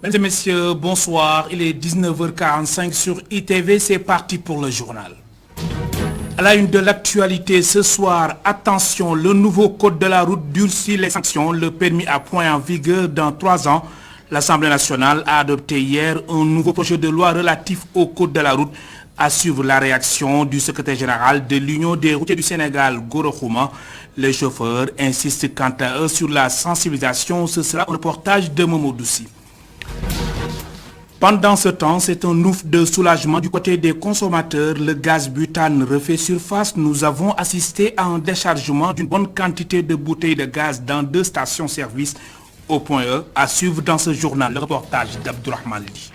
Mesdames et messieurs, bonsoir. Il est 19h45 sur ITV. C'est parti pour le journal. À la une de l'actualité ce soir, attention, le nouveau code de la route durcit les sanctions. Le permis à points en vigueur dans 3 ans. L'Assemblée nationale a adopté hier un nouveau projet de loi relatif au code de la route. À suivre la réaction du secrétaire général de l'Union des routiers du Sénégal, Goro Khouma. Les chauffeurs insistent quant à eux sur la sensibilisation. Ce sera un reportage de Momo Doussi. Pendant ce temps, c'est un ouf de soulagement du côté des consommateurs. Le gaz butane refait surface. Nous avons assisté à un déchargement d'une bonne quantité de bouteilles de gaz dans 2 stations-service au point E. À suivre dans ce journal, le reportage d'Abdourahmane Li.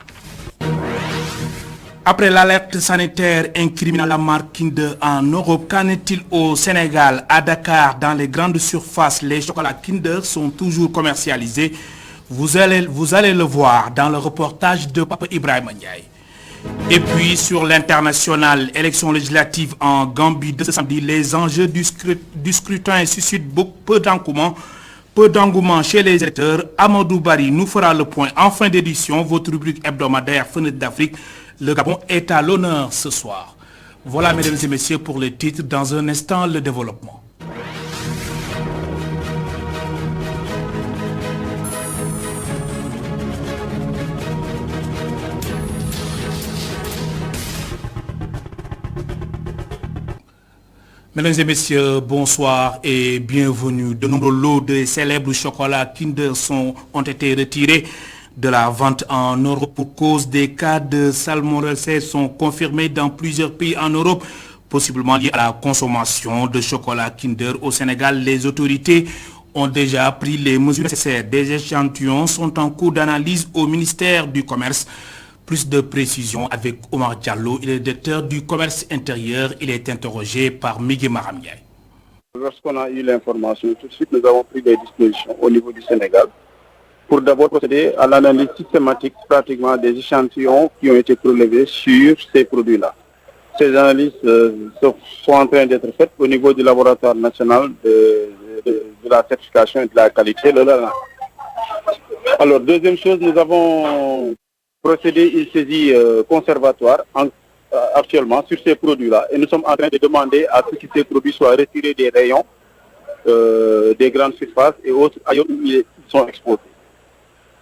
Après l'alerte sanitaire incriminant la marque Kinder en Europe, qu'en est-il au Sénégal? À Dakar, dans les grandes surfaces, les chocolats Kinder sont toujours commercialisés. Vous allez le voir dans le reportage de Papa Ibrahima Ndiaye. Et puis sur l'international, élection législative en Gambie de ce samedi, les enjeux du scrutin suscitent peu d'engouement chez les électeurs. Amadou Bari nous fera le point en fin d'édition. Votre rubrique hebdomadaire Fenêtre d'Afrique. Le Gabon est à l'honneur ce soir. Voilà, mesdames et messieurs, pour les titres. Dans un instant, le développement. Mesdames et messieurs, bonsoir et bienvenue. De nombreux lots de célèbres chocolats Kinder ont été retirés de la vente en Europe pour cause des cas de salmonelle sont confirmés dans plusieurs pays en Europe, possiblement liés à la consommation de chocolat Kinder au Sénégal. Les autorités ont déjà pris les mesures nécessaires. Des échantillons sont en cours d'analyse au ministère du Commerce. Plus de précisions avec Omar Diallo, il est directeur du commerce intérieur. Il est interrogé par Miguel Maramdiaye. Lorsqu'on a eu l'information, tout de suite nous avons pris des dispositions au niveau du Sénégal pour d'abord procéder à l'analyse systématique pratiquement des échantillons qui ont été prélevés sur ces produits-là. Ces analyses sont en train d'être faites au niveau du laboratoire national de la certification et de la qualité. Alors, deuxième chose, nous avons procédé une saisie conservatoire actuellement sur ces produits-là et nous sommes en train de demander à ce que ces produits soient retirés des rayons des grandes surfaces et autres ailleurs où ils sont exposés.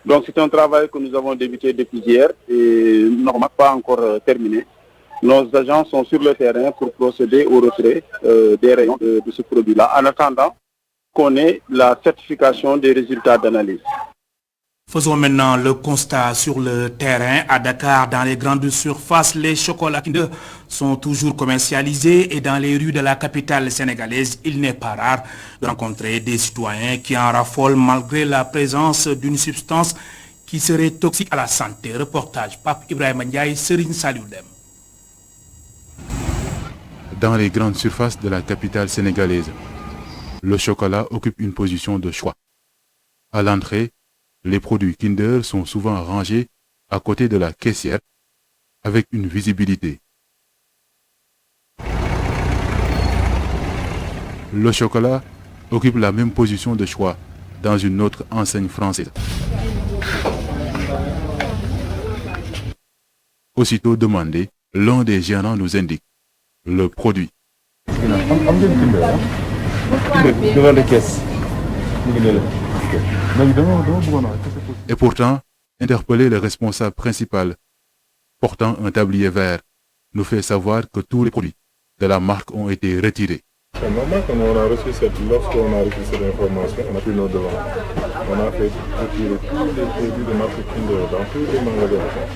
Donc c'est un travail que nous avons débuté depuis hier et normalement pas encore terminé. Nos agents sont sur le terrain pour procéder au retrait des rayons de ce produit-là en attendant qu'on ait la certification des résultats d'analyse. Faisons maintenant le constat sur le terrain. À Dakar, dans les grandes surfaces, les chocolats Kinder sont toujours commercialisés et dans les rues de la capitale sénégalaise, il n'est pas rare de rencontrer des citoyens qui en raffolent malgré la présence d'une substance qui serait toxique à la santé. Reportage Pape Ibrahima Ndiaye, Serine Salioudem. Dans les grandes surfaces de la capitale sénégalaise, le chocolat occupe une position de choix. À l'entrée, les produits Kinder sont souvent rangés à côté de la caissière avec une visibilité. Le chocolat occupe la même position de choix dans une autre enseigne française. Aussitôt demandé, l'un des gérants nous indique le produit. Et pourtant, interpeller le responsable principal portant un tablier vert nous fait savoir que tous les produits de la marque ont été retirés. C'est normal quand on a reçu lorsqu'on a reçu cette information, on a pris nos devants. On a fait retirer tous les produits de marque Kinder dans tous les magasins.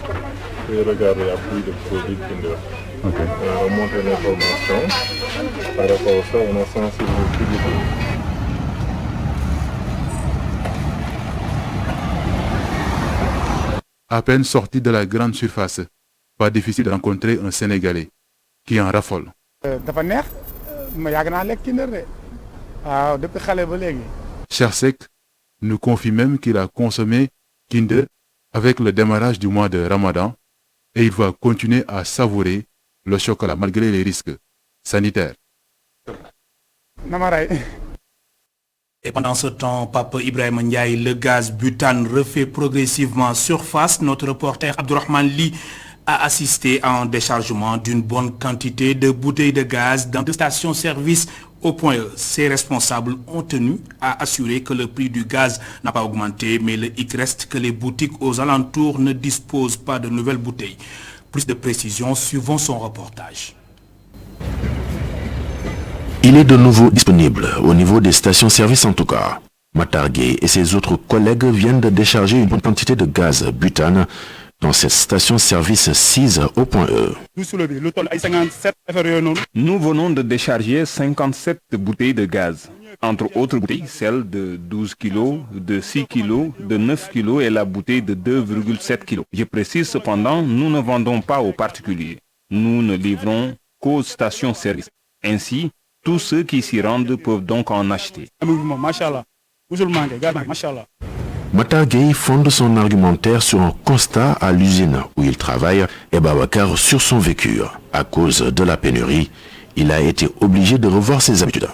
Et regardez, il n'y a plus de produits Kinder. Okay. On a montré l'information. Par rapport à ça, on a sensibilisé tout le monde. À peine sorti de la grande surface, pas difficile de rencontrer un Sénégalais qui en raffole. Chersek nous confie même qu'il a consommé Kinder avec le démarrage du mois de Ramadan et il va continuer à savourer le chocolat malgré les risques sanitaires. Et pendant ce temps, Pape Ibrahim Ndiaye, le gaz butane refait progressivement surface. Notre reporter Abdourahmane Ly a assisté à un déchargement d'une bonne quantité de bouteilles de gaz dans deux stations-service au point E. Ces responsables ont tenu à assurer que le prix du gaz n'a pas augmenté, mais le hic reste que les boutiques aux alentours ne disposent pas de nouvelles bouteilles. Plus de précisions suivant son reportage. Il est de nouveau disponible au niveau des stations-service en tout cas. Matar Gueye et ses autres collègues viennent de décharger une bonne quantité de gaz butane dans cette station-service 6 au point E. Nous venons de décharger 57 bouteilles de gaz. Entre autres bouteilles, celle de 12 kg, de 6 kg, de 9 kg et la bouteille de 2,7 kg. Je précise cependant, nous ne vendons pas aux particuliers. Nous ne livrons qu'aux stations-service. Ainsi, tous ceux qui s'y rendent peuvent donc en acheter. Matar Gueye fonde son argumentaire sur un constat à l'usine où il travaille et Babacar sur son vécu. À cause de la pénurie, il a été obligé de revoir ses habitudes.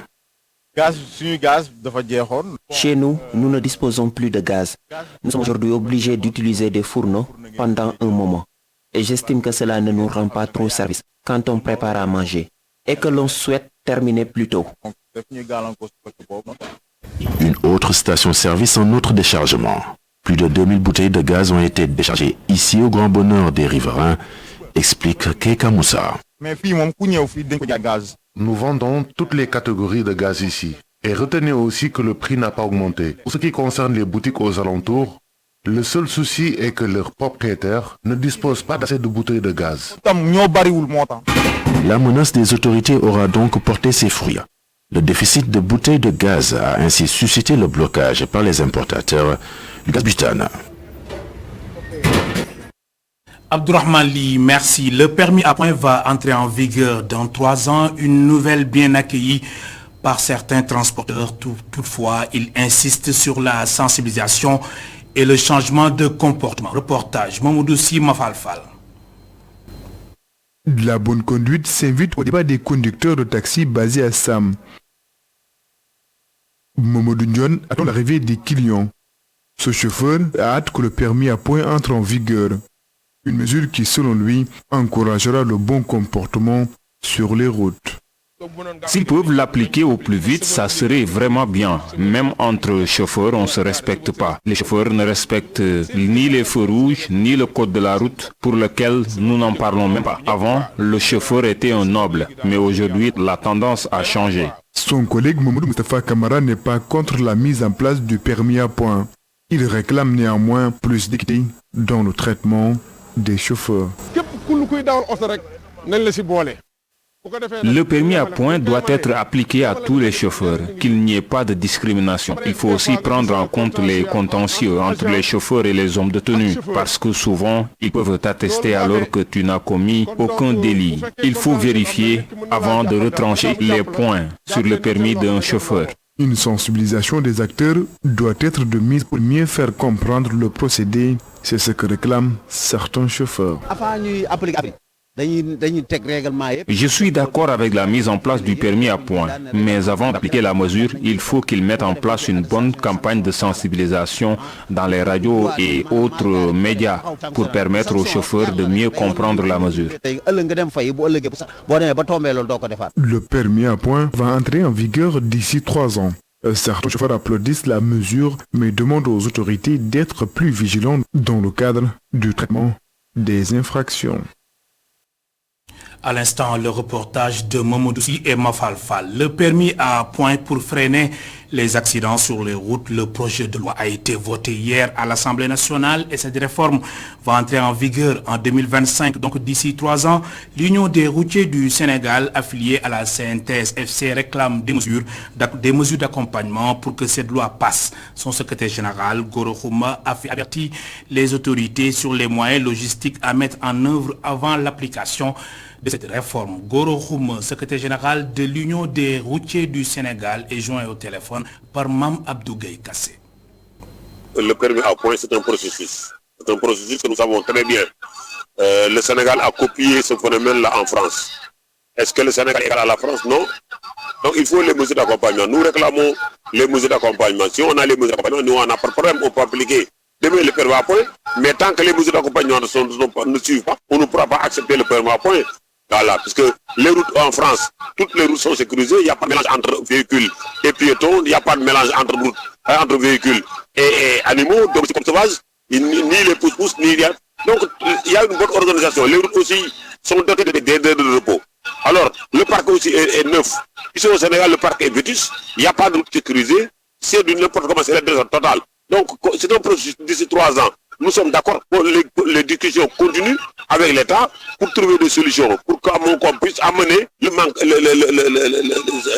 Chez nous, nous ne disposons plus de gaz. Nous sommes aujourd'hui obligés d'utiliser des fourneaux pendant un moment. Et j'estime que cela ne nous rend pas trop service quand on prépare à manger et que l'on souhaite terminer plus tôt. Une autre station-service en autre déchargement. Plus de 2000 bouteilles de gaz ont été déchargées ici au grand bonheur des riverains, explique Keika Moussa. Nous vendons toutes les catégories de gaz ici. Et retenez aussi que le prix n'a pas augmenté. Pour ce qui concerne les boutiques aux alentours, le seul souci est que leurs propriétaires ne disposent pas d'assez de bouteilles de gaz. La menace des autorités aura donc porté ses fruits. Le déficit de bouteilles de gaz a ainsi suscité le blocage par les importateurs du gaz butane. Abdourahmane Ly, merci. Le permis à point va entrer en vigueur dans 3 ans. Une nouvelle bien accueillie par certains transporteurs. Toutefois, ils insistent sur la sensibilisation et le changement de comportement. Reportage Mamoudou Sy Mafalfal. La bonne conduite s'invite au débat des conducteurs de taxi basés à Sam. Mamadou Ndion attend l'arrivée des clients. Ce chauffeur a hâte que le permis à point entre en vigueur. Une mesure qui, selon lui, encouragera le bon comportement sur les routes. S'ils peuvent l'appliquer au plus vite, ça serait vraiment bien. Même entre chauffeurs, on ne se respecte pas. Les chauffeurs ne respectent ni les feux rouges, ni le code de la route, pour lequel nous n'en parlons même pas. Avant, le chauffeur était un noble, mais aujourd'hui, la tendance a changé. Son collègue Mamadou Mustafa Kamara n'est pas contre la mise en place du permis à point. Il réclame néanmoins plus d'équité dans le traitement des chauffeurs. Le permis à point doit être appliqué à tous les chauffeurs, qu'il n'y ait pas de discrimination. Il faut aussi prendre en compte les contentieux entre les chauffeurs et les hommes de tenue, parce que souvent, ils peuvent t'attester alors que tu n'as commis aucun délit. Il faut vérifier avant de retrancher les points sur le permis d'un chauffeur. Une sensibilisation des acteurs doit être de mise pour mieux faire comprendre le procédé. C'est ce que réclament certains chauffeurs. Je suis d'accord avec la mise en place du permis à point, mais avant d'appliquer la mesure, il faut qu'ils mettent en place une bonne campagne de sensibilisation dans les radios et autres médias pour permettre aux chauffeurs de mieux comprendre la mesure. Le permis à point va entrer en vigueur d'ici 3 ans. Certains chauffeurs applaudissent la mesure, mais demandent aux autorités d'être plus vigilants dans le cadre du traitement des infractions. À l'instant, le reportage de Mamadou Sy et Mafalfal. Le permis à point pour freiner les accidents sur les routes. Le projet de loi a été voté hier à l'Assemblée nationale et cette réforme va entrer en vigueur en 2025. Donc d'ici 3 ans, l'Union des routiers du Sénégal, affiliée à la CNTS-FC, réclame des mesures d'accompagnement pour que cette loi passe. Son secrétaire général, Goro Khouma, a averti les autorités sur les moyens logistiques à mettre en œuvre avant l'application de cette réforme. Goro Khouma, secrétaire général de l'Union des routiers du Sénégal, est joint au téléphone par Mam Abdou Gueye Kassé. Le permis à point, c'est un processus. C'est un processus que nous savons très bien. Le Sénégal a copié ce phénomène-là en France. Est-ce que le Sénégal est égal à la France? Non. Donc il faut les mesures d'accompagnement. Nous réclamons les mesures d'accompagnement. Si on a les mesures d'accompagnement, nous on n'a pas de problème, on peut appliquer demain le permis à point, mais tant que les mesures d'accompagnement ne suivent pas, on ne pourra pas accepter le permis à point. Voilà, parce que les routes en France, toutes les routes sont sécurisées, il n'y a pas de mélange entre véhicules et piétons, il n'y a pas de mélange entre véhicules et animaux, domestiques comme sauvages, ni les pousse-pousse, ni rien. Donc il y a une bonne organisation. Les routes aussi sont dotées de repos. Alors, le parc aussi est neuf. Ici au Sénégal, le parc est vétus, il n'y a pas de route sécurisée, c'est d'une n'importe comment, c'est la désordre totale. Donc, c'est un processus d'ici 3 ans. Nous sommes d'accord pour les discussions continuent avec l'État pour trouver des solutions, pour qu'on puisse amener le manque,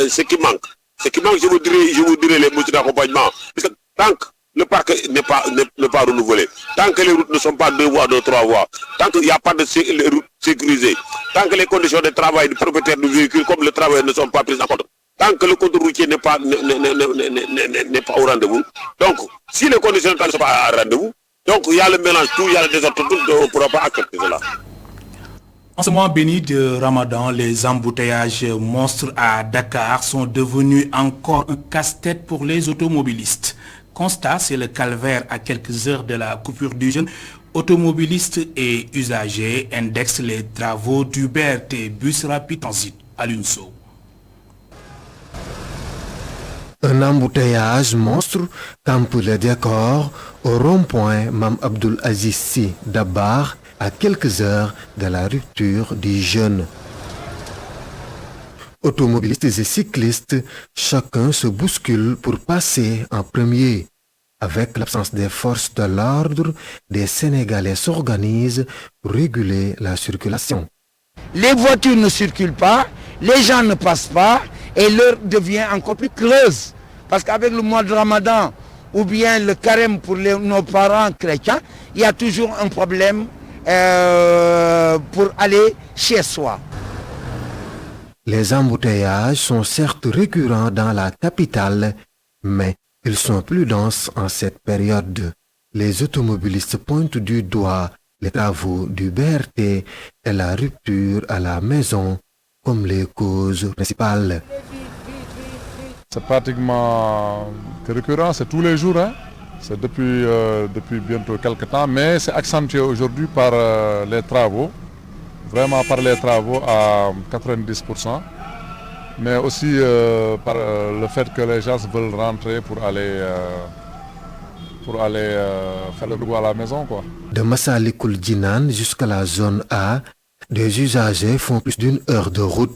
ce qui manque. Ce qui manque, je vous dirais les mesures d'accompagnement. Parce que tant que le parc n'est pas renouvelé, tant que les routes ne sont pas 2 voies, 3 voies, tant qu'il n'y a pas de routes sécurisées, tant que les conditions de travail du propriétaire du véhicule comme le travail ne sont pas prises en compte, tant que le contrôle routier n'est pas au rendez-vous, donc si les conditions ne sont pas au rendez-vous, donc il y a le mélange, tout, il y a le désordre, tout, on ne pourra pas accepter cela. En ce mois béni de Ramadan, les embouteillages monstres à Dakar sont devenus encore un casse-tête pour les automobilistes. Constat, c'est le calvaire à quelques heures de la coupure du jeûne. Automobilistes et usagers indexent les travaux du BRT Bus Rapid Transit à l'UNSO. Un embouteillage monstre campe le décor au rond-point Mam Abdul Aziz Sy Dabakh à quelques heures de la rupture du jeûne. Automobilistes et cyclistes, chacun se bouscule pour passer en premier. Avec l'absence des forces de l'ordre, des Sénégalais s'organisent pour réguler la circulation. Les voitures ne circulent pas, les gens ne passent pas et l'heure devient encore plus creuse. Parce qu'avec le mois de Ramadan ou bien le carême pour nos parents chrétiens, il y a toujours un problème pour aller chez soi. Les embouteillages sont certes récurrents dans la capitale, mais ils sont plus denses en cette période. Les automobilistes pointent du doigt les travaux du BRT et la rupture à la maison comme les causes principales. C'est pratiquement récurrent, c'est tous les jours, hein. C'est depuis bientôt quelques temps, mais c'est accentué aujourd'hui par les travaux, vraiment par les travaux à 90%, mais aussi par le fait que les gens veulent rentrer pour aller faire le boulot à la maison, quoi. De Massalikul Jinan jusqu'à la zone A, des usagers font plus d'une heure de route.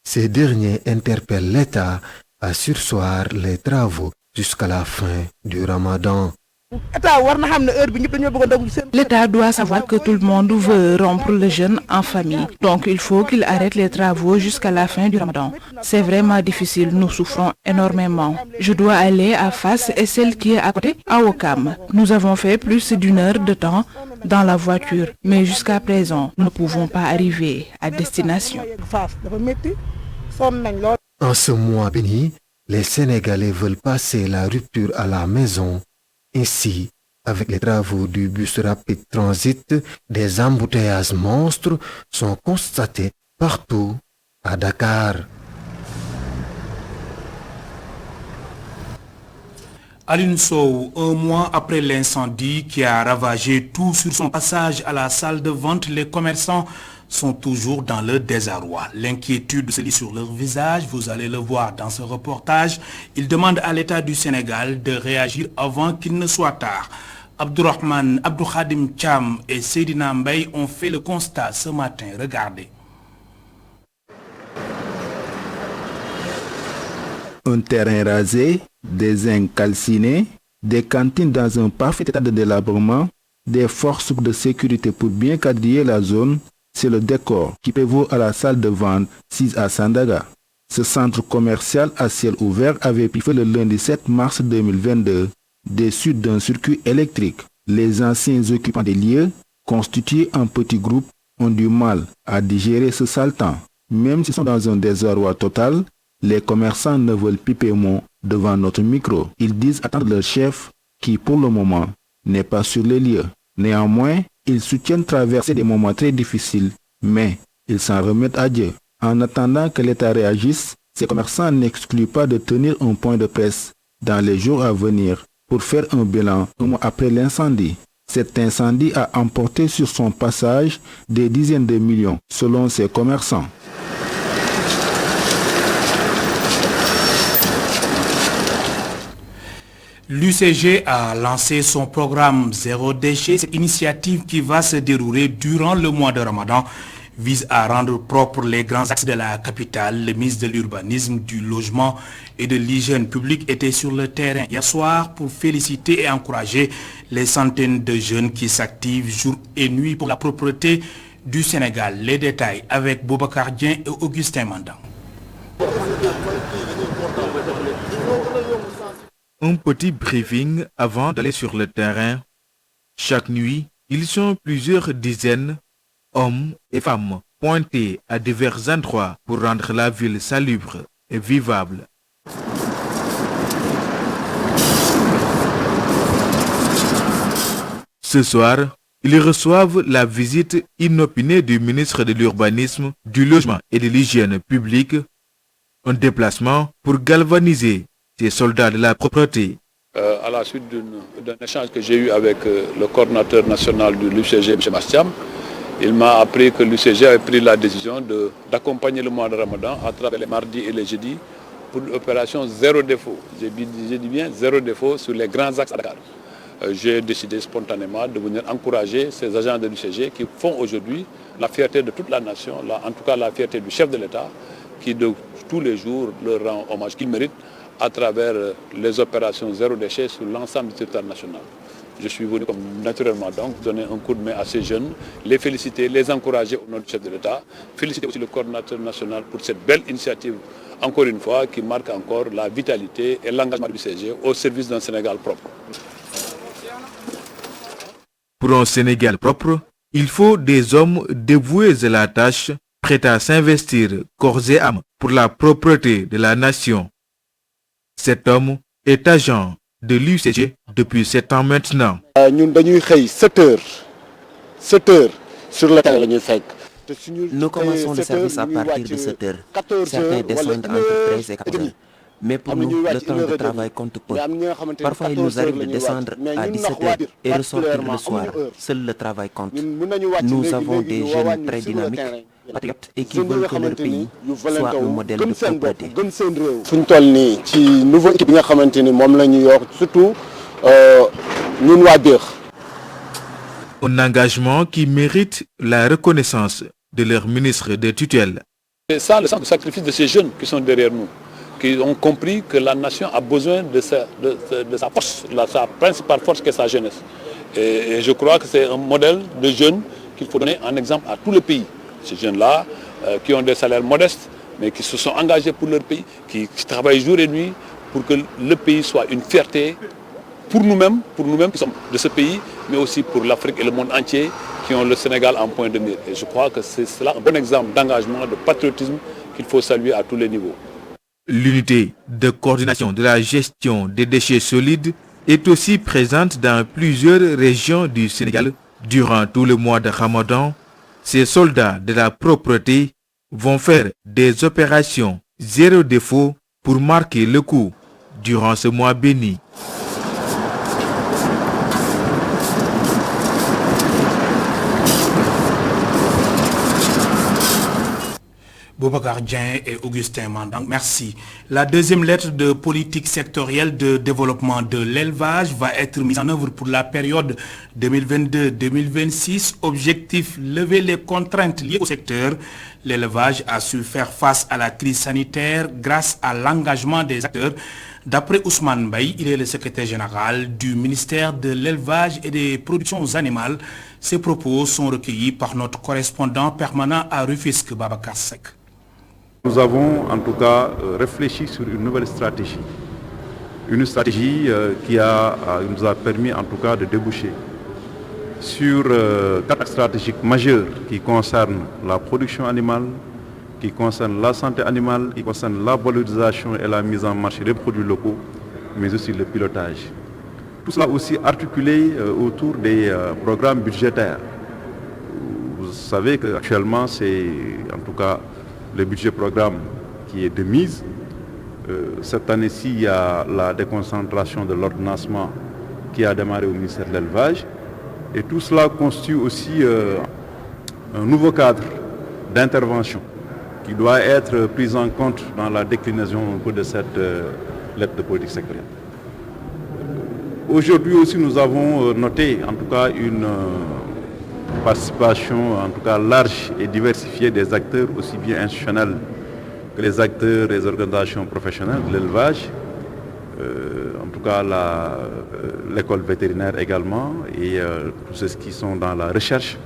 Ces derniers interpellent l'État à surseoir les travaux jusqu'à la fin du Ramadan. L'État doit savoir que tout le monde veut rompre le jeûne en famille. Donc il faut qu'il arrête les travaux jusqu'à la fin du Ramadan. C'est vraiment difficile, nous souffrons énormément. Je dois aller à Fas et celle qui est à côté, à Ouakam. Nous avons fait plus d'une heure de temps dans la voiture, mais jusqu'à présent, nous ne pouvons pas arriver à destination. En ce mois béni, les Sénégalais veulent passer la rupture à la maison. Ainsi, avec les travaux du bus rapide transit, des embouteillages monstres sont constatés partout à Dakar. Alioune Sow, un mois après l'incendie qui a ravagé tout sur son passage à la salle de vente, les commerçants sont toujours dans le désarroi. L'inquiétude se lit sur leur visage, vous allez le voir dans ce reportage. Ils demandent à l'État du Sénégal de réagir avant qu'il ne soit tard. Abdourahmane, Abdou Khadim Cham et Seydina Mbaye ont fait le constat ce matin. Regardez. Un terrain rasé, des zincs calcinés, des cantines dans un parfait état de délabrement, des forces de sécurité pour bien quadriller la zone, c'est le décor qui prévaut à la salle de vente 6 à Sandaga. Ce centre commercial à ciel ouvert avait pris feu le lundi 7 mars 2022, déçu d'un circuit électrique. Les anciens occupants des lieux, constitués en petits groupes, ont du mal à digérer ce sale temps. Même s'ils sont dans un désarroi total, les commerçants ne veulent piper mot devant notre micro. Ils disent attendre leur chef qui, pour le moment, n'est pas sur les lieux. Néanmoins, ils soutiennent traverser des moments très difficiles, mais ils s'en remettent à Dieu. En attendant que l'État réagisse, ces commerçants n'excluent pas de tenir un point de presse dans les jours à venir pour faire un bilan un mois après l'incendie. Cet incendie a emporté sur son passage des dizaines de millions selon ses commerçants. L'UCG a lancé son programme Zéro Déchet. Cette initiative qui va se dérouler durant le mois de Ramadan vise à rendre propres les grands axes de la capitale. Le ministre de l'Urbanisme, du Logement et de l'Hygiène publique était sur le terrain hier soir pour féliciter et encourager les centaines de jeunes qui s'activent jour et nuit pour la propreté du Sénégal. Les détails avec Boubacar Dien et Augustin Mandang. Un petit briefing avant d'aller sur le terrain. Chaque nuit, ils sont plusieurs dizaines, hommes et femmes, pointés à divers endroits pour rendre la ville salubre et vivable. Ce soir, ils reçoivent la visite inopinée du ministre de l'Urbanisme, du Logement et de l'Hygiène publique, un déplacement pour galvaniser ces soldats de la propreté. À la suite d'un échange que j'ai eu avec le coordinateur national de l'UCG, M. Mastiam, il m'a appris que l'UCG avait pris la décision d'accompagner le mois de Ramadan à travers les mardis et les jeudis pour l'opération zéro défaut. J'ai dit bien zéro défaut sur les grands axes à Dakar. J'ai décidé spontanément de venir encourager ces agents de l'UCG qui font aujourd'hui la fierté de toute la nation, en tout cas la fierté du chef de l'État, qui de tous les jours leur rend hommage qu'ils méritent à travers les opérations zéro déchet sur l'ensemble du territoire national. Je suis venu naturellement donc donner un coup de main à ces jeunes, les féliciter, les encourager au nom du chef de l'État, féliciter aussi le coordinateur national pour cette belle initiative, encore une fois, qui marque encore la vitalité et l'engagement du CG au service d'un Sénégal propre. Pour un Sénégal propre, il faut des hommes dévoués à la tâche, prêts à s'investir corps et âme pour la propreté de la nation. Cet homme est agent de l'UCG depuis 7 ans maintenant. Nous travaillons 7 heures sur le terrain. Nous commençons le service à partir de 7 heures. Certains descendent entre 13 et 14 heures. Mais pour nous, le temps de travail compte peu. Parfois, il nous arrive de descendre à 17 heures et ressortir le soir. Seul le travail compte. Nous avons des jeunes très dynamiques, patriotes et qui veulent que leur pays soit un modèle de propreté. Un engagement qui mérite la reconnaissance de leur ministre de tutelle. C'est ça le sens de sacrifice de ces jeunes qui sont derrière nous, qui ont compris que la nation a besoin de sa force, sa principale force qui est sa jeunesse. Et je crois que c'est un modèle de jeunes qu'il faut donner en exemple à tout le pays. Ces jeunes-là qui ont des salaires modestes, mais qui se sont engagés pour leur pays, qui travaillent jour et nuit pour que le pays soit une fierté pour nous-mêmes qui sommes de ce pays, mais aussi pour l'Afrique et le monde entier qui ont le Sénégal en point de mire. Et je crois que c'est cela un bon exemple d'engagement, de patriotisme qu'il faut saluer à tous les niveaux. L'unité de coordination de la gestion des déchets solides est aussi présente dans plusieurs régions du Sénégal. Durant tout le mois de Ramadan, ces soldats de la propreté vont faire des opérations zéro défaut pour marquer le coup durant ce mois béni. Boubacar Dien et Augustin Mandang, merci. La deuxième lettre de politique sectorielle de développement de l'élevage va être mise en œuvre pour la période 2022-2026. Objectif, lever les contraintes liées au secteur. L'élevage a su faire face à la crise sanitaire grâce à l'engagement des acteurs. D'après Ousmane Baye, il est le secrétaire général du ministère de l'élevage et des productions animales. Ces propos sont recueillis par notre correspondant permanent à Rufisque, Babacar Seck. Nous avons en tout cas réfléchi sur une nouvelle stratégie. Une stratégie qui nous a permis en tout cas de déboucher sur 4 axes stratégiques majeurs qui concernent la production animale, qui concernent la santé animale, qui concernent la valorisation et la mise en marché des produits locaux, mais aussi le pilotage. Tout cela aussi articulé autour des programmes budgétaires. Vous savez qu'actuellement c'est en tout cas le budget programme qui est de mise. Cette année-ci, il y a la déconcentration de l'ordonnancement qui a démarré au ministère de l'Élevage. Et tout cela constitue aussi un nouveau cadre d'intervention qui doit être pris en compte dans la déclinaison un peu de cette lettre de politique sectorielle. Aujourd'hui aussi, nous avons noté en tout cas une participation en tout cas large et diversifiée des acteurs aussi bien institutionnels que les acteurs des organisations professionnelles de l'élevage, en tout cas l'école vétérinaire également et tous ceux qui sont dans la recherche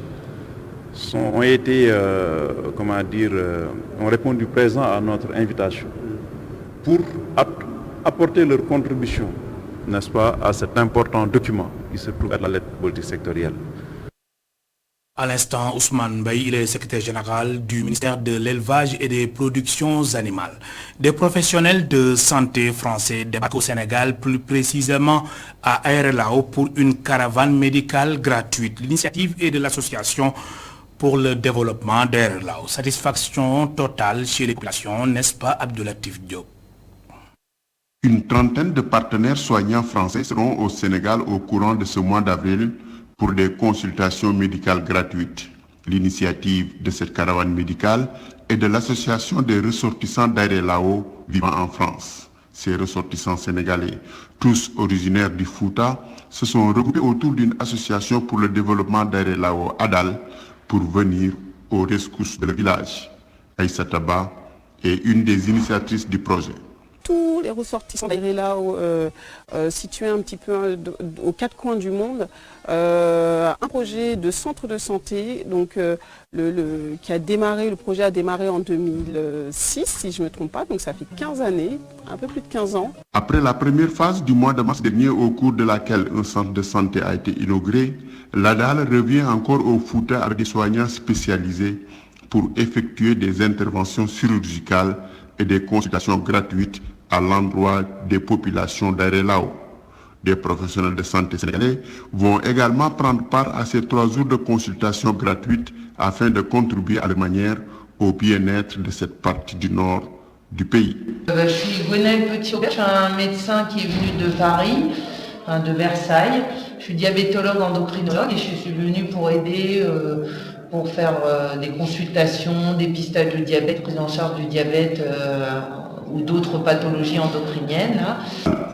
ont été, ont répondu présent à notre invitation pour apporter leur contribution, n'est-ce pas, à cet important document qui se trouve à la lettre politique sectorielle. À l'instant, Ousmane Mbaye, il est secrétaire général du ministère de l'Élevage et des Productions Animales. Des professionnels de santé français débarquent au Sénégal, plus précisément à Aérelao, pour une caravane médicale gratuite. L'initiative est de l'association pour le développement d'Aérelao. Satisfaction totale chez les populations, n'est-ce pas, Abdoulatif Diop? Une trentaine de partenaires soignants français seront au Sénégal au courant de ce mois d'avril pour des consultations médicales gratuites. L'initiative de cette caravane médicale est de l'association des ressortissants d'Aérelao vivant en France. Ces ressortissants sénégalais, tous originaires du Fouta, se sont regroupés autour d'une association pour le développement d'Aérelao, ADAL, pour venir aux rescousses de le village. Aïssa Taba est une des initiatrices du projet. Tous les ressortissants d'Aérelao situés un petit peu aux quatre coins du monde, un projet de centre de santé donc, le projet a démarré en 2006 si je ne me trompe pas, donc ça fait 15 années, un peu plus de 15 ans. Après la première phase du mois de mars dernier au cours de laquelle un centre de santé a été inauguré, l'ADAL revient encore au Fouta avec des soignants spécialisés pour effectuer des interventions chirurgicales et des consultations gratuites à l'endroit des populations d'Aérelao. Des professionnels de santé sénégalais vont également prendre part à ces 3 jours de consultation gratuites afin de contribuer à leur manière au bien-être de cette partie du nord du pays. Je suis Gwenaëlle Petit-Aubert, je suis un médecin qui est venu de Paris, de Versailles. Je suis diabétologue endocrinologue et je suis venu pour aider pour faire des consultations, dépistage de diabète, prise en charge du diabète ou d'autres pathologies endocriniennes.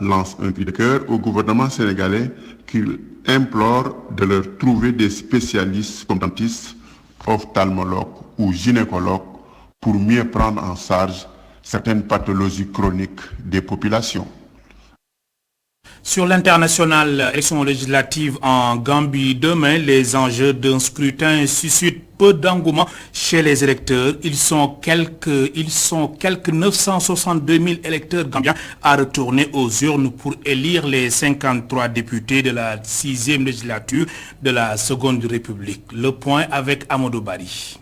Lance un cri de cœur au gouvernement sénégalais qu'il implore de leur trouver des spécialistes comme dentistes, ophtalmologues ou gynécologues pour mieux prendre en charge certaines pathologies chroniques des populations. Sur l'international, élection législative en Gambie demain, les enjeux d'un scrutin suscitent peu d'engouement chez les électeurs. Ils sont quelques 962 000 électeurs gambiens à retourner aux urnes pour élire les 53 députés de la 6e législature de la Seconde République. Le point avec Amadou Bari.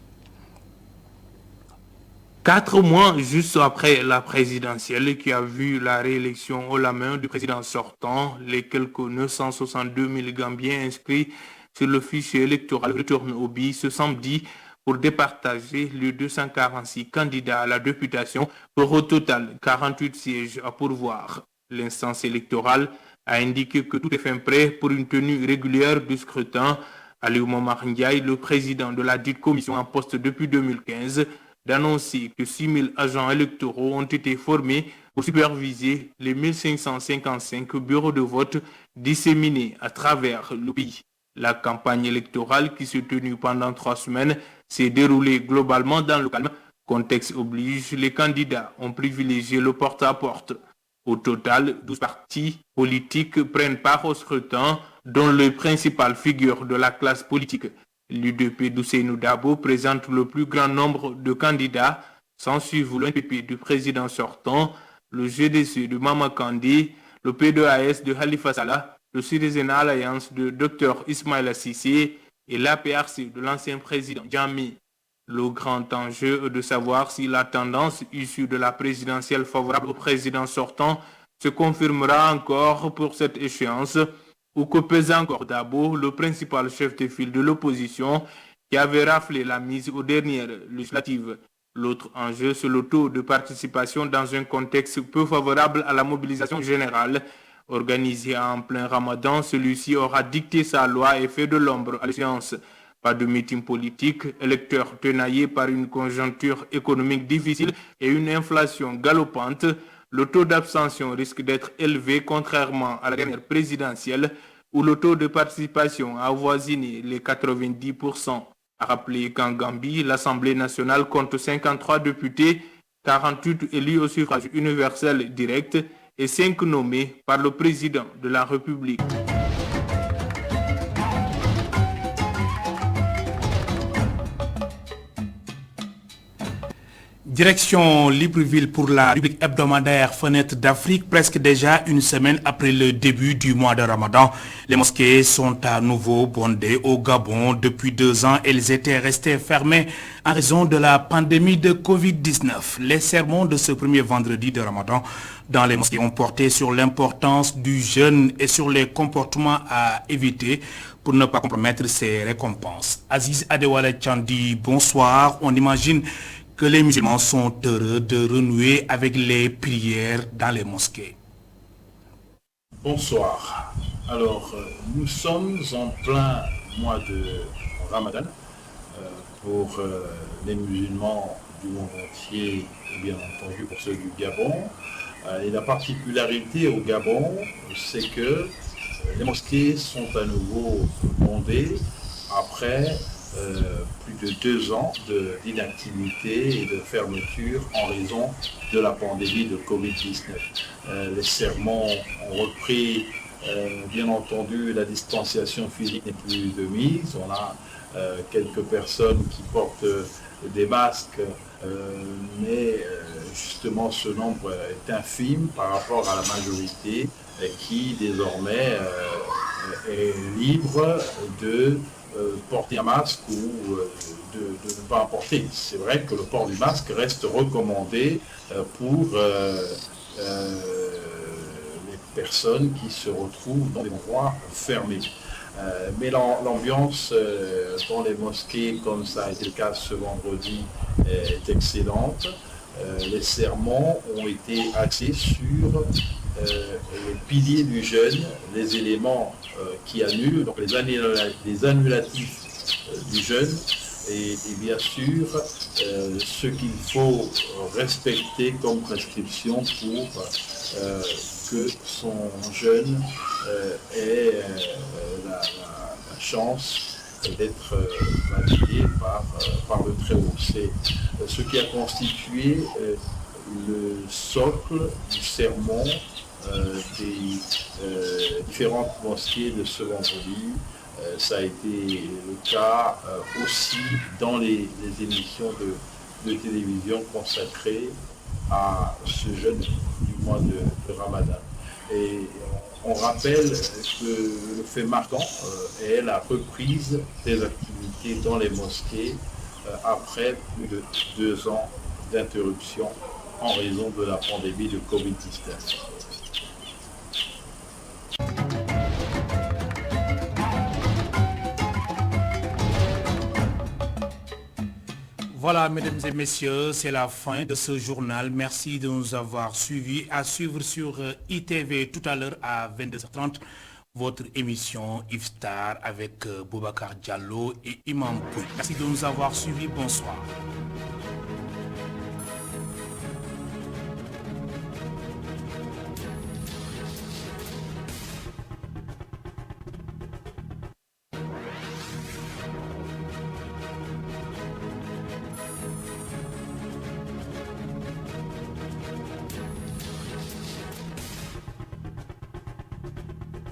4 mois juste après la présidentielle qui a vu la réélection au la main du président sortant, les quelques 962 000 Gambiens inscrits sur le fichier électoral retournent au BI ce samedi pour départager les 246 candidats à la députation pour au total 48 sièges à pourvoir. L'instance électorale a indiqué que tout est fin prêt pour une tenue régulière du scrutin. Aliou Momar Ndiaye, le président de la dite commission en poste depuis 2015, d'annoncer que 6 000 agents électoraux ont été formés pour superviser les 1555 bureaux de vote disséminés à travers le pays. La campagne électorale qui s'est tenue pendant 3 semaines s'est déroulée globalement dans le calme. Contexte oblige, les candidats ont privilégié le porte-à-porte. Au total, 12 partis politiques prennent part au scrutin, dont les principales figures de la classe politique. L'UDP d'Ousseynou Dabo présente le plus grand nombre de candidats, sans suivre le NPP du président sortant, le GDC de Mama Kandé, le P2AS de Khalifa Salah, le Citizen Alliance de Dr Ismaïla Cissé et l'APRC de l'ancien président Djammi. Le grand enjeu est de savoir si la tendance issue de la présidentielle favorable au président sortant se confirmera encore pour cette échéance, ou que pèse encore Dabo, le principal chef de file de l'opposition, qui avait raflé la mise aux dernières législatives. L'autre enjeu, c'est le taux de participation dans un contexte peu favorable à la mobilisation générale. Organisé en plein ramadan, celui-ci aura dicté sa loi et fait de l'ombre à l'échéance. Pas de meeting politique, électeurs tenaillés par une conjoncture économique difficile et une inflation galopante. Le taux d'abstention risque d'être élevé contrairement à la dernière présidentielle où le taux de participation a avoisiné les 90%. A rappelé qu'en Gambie, l'Assemblée nationale compte 53 députés, 48 élus au suffrage universel direct et 5 nommés par le président de la République. Direction Libreville pour la rubrique hebdomadaire Fenêtre d'Afrique. Presque déjà une semaine après le début du mois de Ramadan, les mosquées sont à nouveau bondées au Gabon. Depuis 2 ans, elles étaient restées fermées en raison de la pandémie de Covid-19. Les sermons de ce premier vendredi de Ramadan dans les mosquées ont porté sur l'importance du jeûne et sur les comportements à éviter pour ne pas compromettre ses récompenses. Aziz Adewale Chandi, bonsoir. On imagine que les musulmans sont heureux de renouer avec les prières dans les mosquées. Bonsoir. Alors, nous sommes en plein mois de Ramadan. Pour les musulmans du monde entier et bien entendu pour ceux du Gabon. Et la particularité au Gabon, c'est que les mosquées sont à nouveau bondées après plus de 2 ans d'inactivité et de fermeture en raison de la pandémie de Covid-19. Les sermons ont repris, bien entendu, la distanciation physique n'est plus de mise. On a quelques personnes qui portent des masques, mais justement ce nombre est infime par rapport à la majorité qui désormais est libre de porter un masque ou de ne pas en porter. C'est vrai que le port du masque reste recommandé pour les personnes qui se retrouvent dans des endroits fermés. Mais l'ambiance dans les mosquées, comme ça a été le cas ce vendredi, est excellente. Les sermons ont été axés sur les piliers du jeûne, les éléments qui annulent, donc les annulatifs du jeûne, et bien sûr ce qu'il faut respecter comme prescription pour que son jeûne ait la chance d'être validé par le Très-Haut. C'est ce qui a constitué le socle du sermon des différentes mosquées de ce vendredi. Ça a été le cas aussi dans les émissions de télévision consacrées à ce jeûne du mois de Ramadan. Et on rappelle que le fait marquant est la reprise des activités dans les mosquées après plus de 2 ans d'interruption en raison de la pandémie de Covid-19. Voilà, mesdames et messieurs, c'est la fin de ce journal. Merci de nous avoir suivis. À suivre sur ITV tout à l'heure à 22h30, votre émission Iftar avec Boubacar Diallo et Imam Pouy. Merci de nous avoir suivis. Bonsoir.